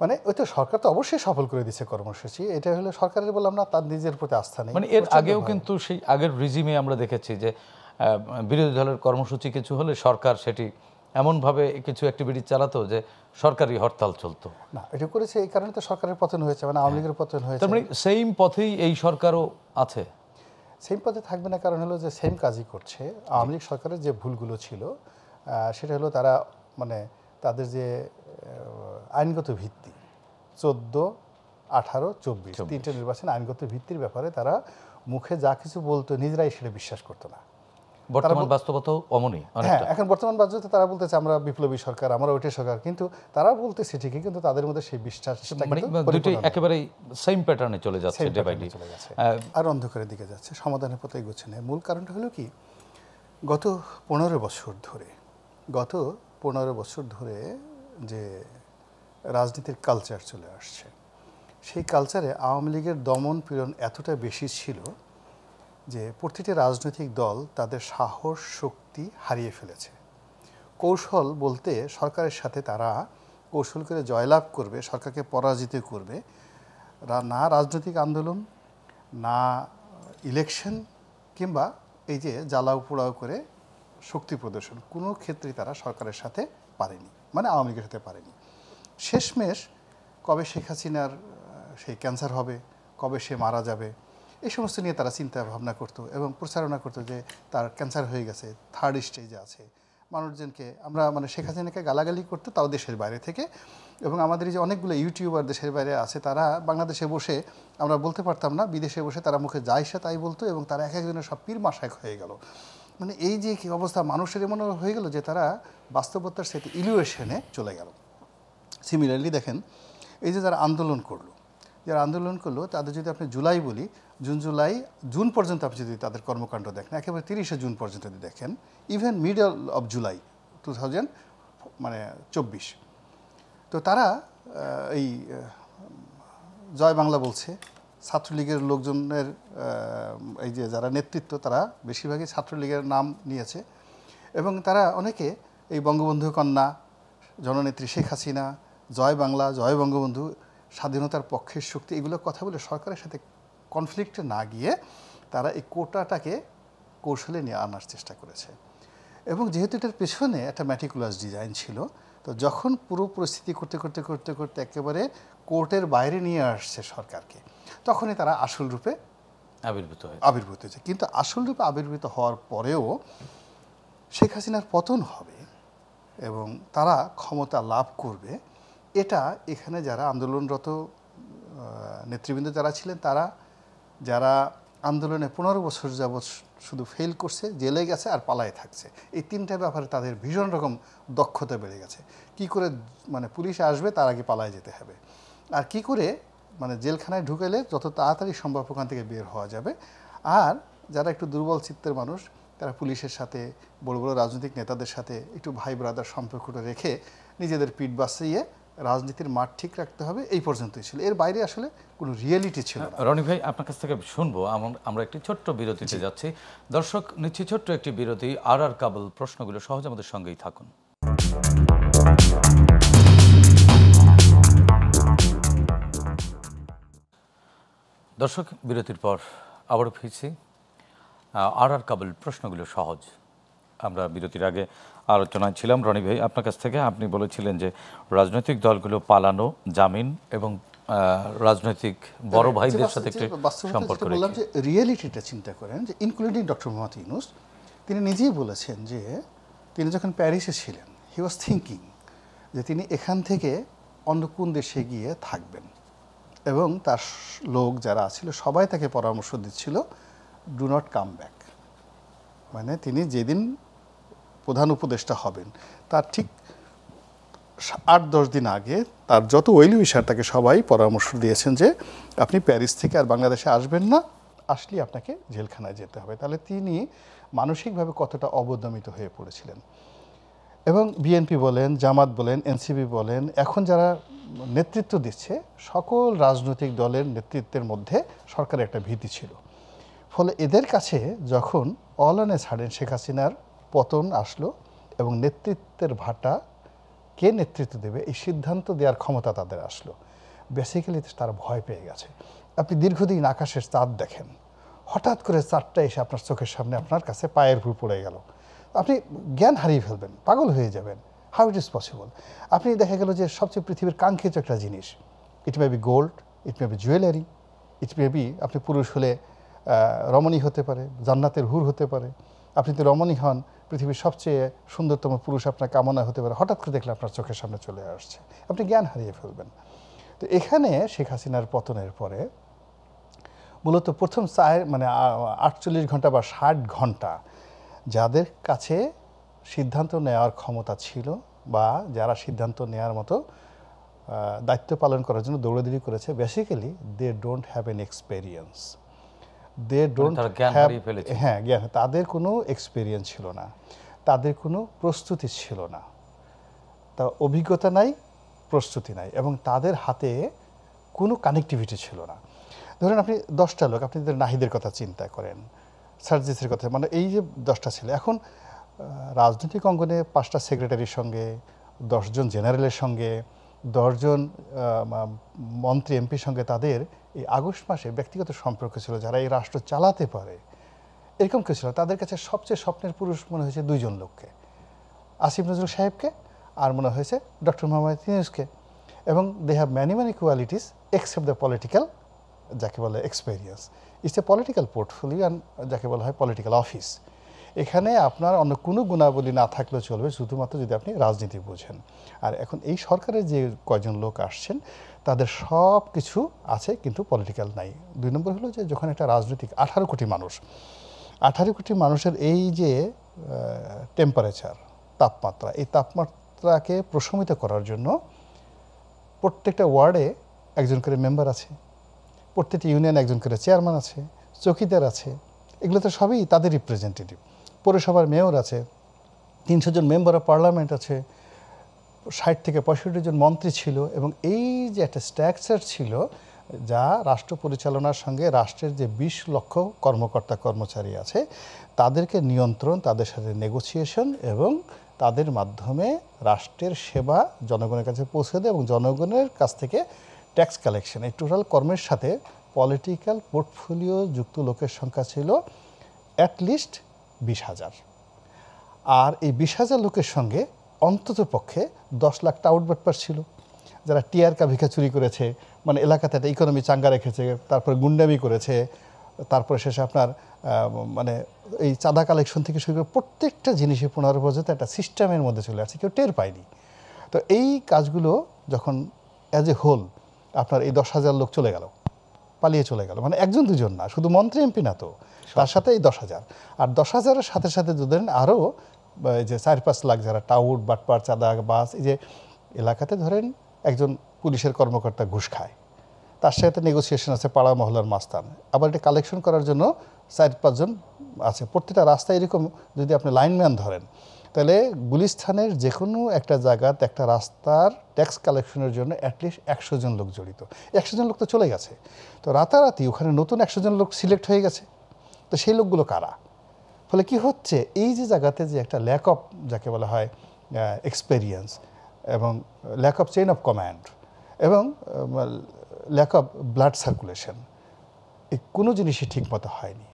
মানে ওই তো সরকার তো অবশ্যই সফল করে দিচ্ছে কর্মসূচি, এটা হলো সরকারের বললাম না, তার নিজের প্রতি আস্থা নেই। মানে এর আগেও কিন্তু সেই আগের রিজিমে আমরা দেখেছি যে বিরোধী দলের কর্মসূচি কিছু হলে সরকার সেটি এমনভাবে কিছু অ্যাক্টিভিটি চালাতো যে সরকারি হরতাল চলতো না। এটা করেছে এই কারণে তো সরকারের পতন হয়েছে, মানে আওয়ামী লীগের পতন হয়েছে। তার মানে সেম পথেই এই সরকারও আছে। সেম পথে থাকবে না, কারণ হলো যে সেম কাজই করছে। আওয়ামী লীগ সরকারের যে ভুলগুলো ছিল সেটা হলো তারা মানে তাদের যে আইনগত ভিত্তি 14, 18, 24 তিনটে নির্বাচন আইনগত ভিত্তির ব্যাপারে তারা মুখে যা কিছু বলতো নিজেরাই সেটা বিশ্বাস করতো না। বর্তমান বাস্তবতাও অমনই। হ্যাঁ, এখন বর্তমান বাস্তবতা তারা বলতেছে আমরা বিপ্লবী সরকার, আমরা ওইটাই সরকার, কিন্তু তারা বলতেছে ঠিকই, কিন্তু তাদের মধ্যে সেই বিশ্বাসটা মানে দুটোই একেবারেই সেম প্যাটার্নে চলে যাচ্ছে, ডে বাই ডে আর অন্ধকারের দিকে যাচ্ছে, সমাধানের পথে এগোচ্ছে না। মূল কারণটা হলো কি, গত 15 বছর ধরে যে রাজনীতির কালচার চলে আসছে, সেই কালচারে আওয়ামী লীগের দমন পীড়ন এতটা বেশি ছিল যে প্রতিটি রাজনৈতিক দল তাদের সাহস শক্তি হারিয়ে ফেলেছে। কৌশল বলতে সরকারের সাথে তারা কৌশল করে জয়লাভ করবে, সরকারকে পরাজিত করবে, না রাজনৈতিক আন্দোলন, না ইলেকশন, কিংবা এই যে জ্বালাও পোড়াও করে শক্তি প্রদর্শন, কোনো ক্ষেত্রেই তারা সরকারের সাথে পারেনি, মানে আওয়ামী লীগের সাথে পারেনি। শেষমেশ কবে শেখ হাসিনার সেই ক্যান্সার হবে, কবে সে মারা যাবে, এই সমস্ত নিয়ে তারা চিন্তা ভাবনা করতো এবং প্রচারণা করতো যে তার ক্যান্সার হয়ে গেছে, 3rd স্টেজে আছে। মানুষজনকে আমরা মানে শেখ হাসিনাকে গালাগালি করতো, তাও দেশের বাইরে থেকে। এবং আমাদের যে অনেকগুলো ইউটিউবার দেশের বাইরে আছে, তারা বাংলাদেশে বসে, আমরা বলতে পারতাম না, বিদেশে বসে তারা মুখে যা ইচ্ছা তাই বলতো, এবং তারা এক একজনের সব পীর মাশায়েখ হয়ে গেল। মানে এই যে কি অবস্থা, মানুষের এমন হয়ে গেল যে তারা বাস্তবতার সাথে ইলিউশনে চলে গেল। সিমিলারলি দেখেন, এই যে যারা আন্দোলন করলো, তাদের যদি আপনি জুলাই বলি, জুন পর্যন্ত আপনি যদি তাদের কর্মকাণ্ড দেখেন, একেবারে 30শে জুন পর্যন্ত যদি দেখেন, ইভেন মিডল অফ জুলাই 2024, তো তারা এই জয় বাংলা বলছে, ছাত্রলীগের লোকজনের এই যে যারা নেতৃত্ব, তারা বেশিরভাগই ছাত্রলীগের নাম নিয়েছে, এবং তারা অনেকে এই বঙ্গবন্ধু কন্যা, জননেত্রী শেখ হাসিনা, জয় বাংলা, জয় বঙ্গবন্ধু, স্বাধীনতার পক্ষের শক্তি, এগুলো কথা বলে সরকারের সাথে কনফ্লিক্টে না গিয়ে তারা এই কোটাটাকে কৌশলে নিয়ে আনার চেষ্টা করেছে। এবং যেহেতু এটার পেছনে একটা ম্যাটিকুলাস ডিজাইন ছিল, তো যখন পুরো পরিস্থিতি করতে একেবারে কোর্টের বাইরে নিয়ে আসছে সরকারকে, তখনই তারা আসল রূপে আবির্ভূত হয়েছে। কিন্তু আসল রূপে আবির্ভূত হওয়ার পরেও শেখ হাসিনার পতন হবে এবং তারা ক্ষমতা লাভ করবে, এটা এখানে যারা আন্দোলনরত নেতৃবৃন্দ যারা ছিলেন, তারা যারা আন্দোলনে 15 বছর যাবৎ শুধু ফেল করছে, জেলে গেছে আর পালায় থাকছে, এই তিনটা ব্যাপারে তাদের ভীষণ রকম দক্ষতা বেড়ে গেছে। কি করে মানে পুলিশ আসবে তার আগে পালায় যেতে হবে, আর কি করে মানে জেলখানায় ঢুকেলে যত তাড়াতাড়ি সম্ভব ওখান থেকে বের হওয়া যাবে। আর যারা একটু দুর্বল চিত্তের মানুষ, তারা পুলিশের সাথে, বড় বড় রাজনৈতিক নেতাদের সাথে একটু ভাই ব্রাদার সম্পর্কটা রেখে নিজেদের পিঠ বাঁচিয়ে রাজনীতির মাঠ ঠিক রাখতে হবে, এই পর্যন্তই ছিল। এর বাইরে আসলে কোনো রিয়েলিটি ছিল না। রনি ভাই, আপনার কাছ থেকে শুনবো, আমরা একটি ছোট্ট বিরতিতে যাচ্ছি। দর্শক, নিচ্ছি ছোট্ট একটি বিরতি। আর কাবুল প্রশ্নগুলো সহজ আমাদের সঙ্গেই থাকুন। দর্শক, বিরতির পর আবারও ফিরছি। আর কাবুল প্রশ্নগুলো সহজ। আমরা বিরতির আগে আলোচনায় ছিলাম রনি ভাই আপনার কাছ থেকে, আপনি বলেছিলেন যে রাজনৈতিক দলগুলো পালানো, জামিন এবং রাজনৈতিক বড় ভাইদের সাথে একটু সম্পর্ক রেখে। বললাম যে রিয়েলিটিটা চিন্তা করেন, যে ইনক্লুডিং ডক্টর মোহাম্মদ ইউনূস, তিনি নিজেই বলেছেন যে তিনি যখন প্যারিসে ছিলেন, হি ওয়াজ থিঙ্কিং যে তিনি এখান থেকে অন্য কোন দেশে গিয়ে থাকবেন, এবং তার লোক যারা ছিল সবাই তাকে পরামর্শ দিচ্ছিল ডু নট কাম ব্যাক। মানে তিনি যেদিন প্রধান উপদেষ্টা হবেন তার ঠিক 8-10 দিন আগে তার যত ওয়েল উইশার তাকে সবাই পরামর্শ দিয়েছেন যে আপনি প্যারিস থেকে আর বাংলাদেশে আসবেন না, আসলেই আপনাকে জেলখানায় যেতে হবে। তাহলে তিনি মানসিকভাবে কতটা অবদমিত হয়ে পড়েছিলেন। এবং বিএনপি বলেন, জামাত বলেন, এনসিপি বলেন, এখন যারা নেতৃত্ব দিচ্ছে, সকল রাজনৈতিক দলের নেতৃত্বের মধ্যে সরকারের একটা ভীতি ছিল। ফলে এদের কাছে যখন all on a sudden Sheikh হাসিনার পতন আসলো এবং নেতৃত্বের ভাটা কে নেতৃত্ব দেবে এই সিদ্ধান্ত দেওয়ার ক্ষমতা তাদের আসলো। বেসিক্যালি তারা ভয় পেয়ে গেছে। আপনি দীর্ঘদিন আকাশের চাঁদ দেখেন, হঠাৎ করে চাঁদটা এসে আপনার চোখের সামনে আপনার কাছে পায়ের উপর পড়ে গেল, আপনি জ্ঞান হারিয়ে ফেলবেন, পাগল হয়ে যাবেন। How it is possible? আপনি দেখা গেল যে সবচেয়ে পৃথিবীর কাঙ্ক্ষিত একটা জিনিস, it may be gold, it may be jewellery, it may be, আপনি পুরুষ হলে রমণী হতে পারে, জান্নাতের হুর হতে পারে, আপনি যদি রমণী হন পৃথিবীর সবচেয়ে সুন্দরতম পুরুষ আপনার কামনা হতে পারে, হঠাৎ করে দেখলে আপনার চোখের সামনে চলে আসছে, আপনি জ্ঞান হারিয়ে ফেলবেন। তো এখানে শেখ হাসিনার পতনের পরে মূলত প্রথম 48 ঘন্টা বা 60 ঘন্টা যাদের কাছে সিদ্ধান্ত নেওয়ার ক্ষমতা ছিল বা যারা সিদ্ধান্ত নেওয়ার মতো দায়িত্ব পালন করার জন্য দৌড়াদৌড়ি করেছে, basically they don't have an experience, they don't have, হ্যাঁ জ্ঞান, তাদের কোনো এক্সপেরিয়েন্স ছিল না, তাদের কোনো প্রস্তুতি ছিল না, তা অভিজ্ঞতা নাই, প্রস্তুতি নাই, এবং তাদের হাতে কোনো কানেক্টিভিটি ছিল না। ধরেন আপনি 10টা লোক, আপনি নাহিদের কথা চিন্তা করেন, সার্জিসের কথা, মানে এই যে 10টা ছিল, এখন রাজনৈতিক অঙ্গনে 5টা সেক্রেটারির সঙ্গে, 10 জন জেনারেলের সঙ্গে, 10 জন মন্ত্রী এমপির সঙ্গে তাদের এই আগস্ট মাসে ব্যক্তিগত সম্পর্ক ছিল, যারা এই রাষ্ট্র চালাতে পারে এরকম কেউ ছিল। তাদের কাছে সবচেয়ে স্বপ্নের পুরুষ মনে হয়েছে 2 জন লোককে, আসিফ নজরুল সাহেবকে আর মনে হয়েছে ডক্টর মোহাম্মদ ইউনূসকে, এবং they have many qualities except the political, যাকে বলে experience. It's a political portfolio and যাকে বলা হয় পলিটিক্যাল অফিস। এখানে আপনার অন্য কোনো গুণাবলী না থাকলেও চলবে, শুধুমাত্র যদি আপনি রাজনীতি বোঝেন। আর এখন এই সরকারের যে কয়জন লোক আসছেন তাদের সব কিছু আছে কিন্তু পলিটিক্যাল নাই। 2 নম্বর হলো যে যখন একটা রাজনৈতিক 18 কোটি মানুষের এই যে টেম্পারেচার, তাপমাত্রা, এই তাপমাত্রাকে প্রশমিত করার জন্য প্রত্যেকটা ওয়ার্ডে একজন করে মেম্বার আছে, প্রত্যেকটি ইউনিয়নে একজন করে চেয়ারম্যান আছে, চৌকিদার আছে, এগুলো তো সবই তাদের রিপ্রেজেন্টেটিভ। পৌরসভার মেয়র আছে, 300 জন মেম্বার অফ পার্লামেন্ট আছে, 60 থেকে 65 জন মন্ত্রী ছিল, এবং এই যে একটা স্ট্রাকচার ছিল যা রাষ্ট্র পরিচালনার সঙ্গে রাষ্ট্রের যে 20 লক্ষ কর্মকর্তা কর্মচারী আছে তাদেরকে নিয়ন্ত্রণ, তাদের সাথে নেগোসিয়েশন এবং তাদের মাধ্যমে রাষ্ট্রের সেবা জনগণের কাছে পৌঁছে দেয় এবং জনগণের কাছ থেকে ট্যাক্স কালেকশন, এই টোটাল কর্মের সাথে পলিটিক্যাল পোর্টফোলিও যুক্ত লোকের সংখ্যা ছিল অ্যাটলিস্ট 20,000। আর এই 20,000 লোকের সঙ্গে অন্তত পক্ষে 10 লাখ টাউট বাটপার ছিল, যারা টিআরকা ভিক্ষা চুরি করেছে, মানে এলাকাতে একটা ইকোনমি চাঙ্গা রেখেছে, তারপরে গুন্ডামি করেছে, তারপরে শেষে আপনার মানে এই চাঁদা কালেকশন থেকে শুরু করে প্রত্যেকটা জিনিসের 15 পর্যন্ত একটা সিস্টেমের মধ্যে চলে আসছে, কেউ টের পায়নি। তো এই কাজগুলো যখন অ্যাজ এ হোল আপনার এই 10,000 লোক চলে গেল, পালিয়ে চলে গেল, মানে 1 জন 2 জন না, শুধু মন্ত্রী এমপি না তো, তার সাথে এই 10,000, আর 10,000-এর সাথে সাথে ধরেন আরও যে 4-5 লাখ যারা টাউট বাটপার চাঁদা বাস, এই যে এলাকাতে ধরেন একজন পুলিশের কর্মকর্তা ঘুষ খায়, তার সাথে নেগোসিয়েশন আছে পাড়া মহল্লার মাস্তান, আবার এটা কালেকশন করার জন্য 4-5 জন আছে। প্রত্যেকটা রাস্তায় এরকম যদি আপনি লাইনম্যান ধরেন, তাহলে গুলিস্তানের যে কোনো একটা জায়গাতে একটা রাস্তার ট্যাক্স কালেকশনের জন্য অ্যাটলিস্ট 100 জন লোক জড়িত। 100 জন লোক তো চলে গেছে, তো রাতারাতি ওখানে নতুন 100 জন লোক সিলেক্ট হয়ে গেছে। তো সেই লোকগুলো কারা? ফলে কি হচ্ছে, এই যে জায়গাতে যে একটা ল্যাক অফ, যাকে বলা হয় এক্সপেরিয়েন্স, এবং lack of chain of command, এবং ল্যাক অফ ব্লাড সার্কুলেশন, এই কোনো জিনিসই ঠিক মতো হয়নি।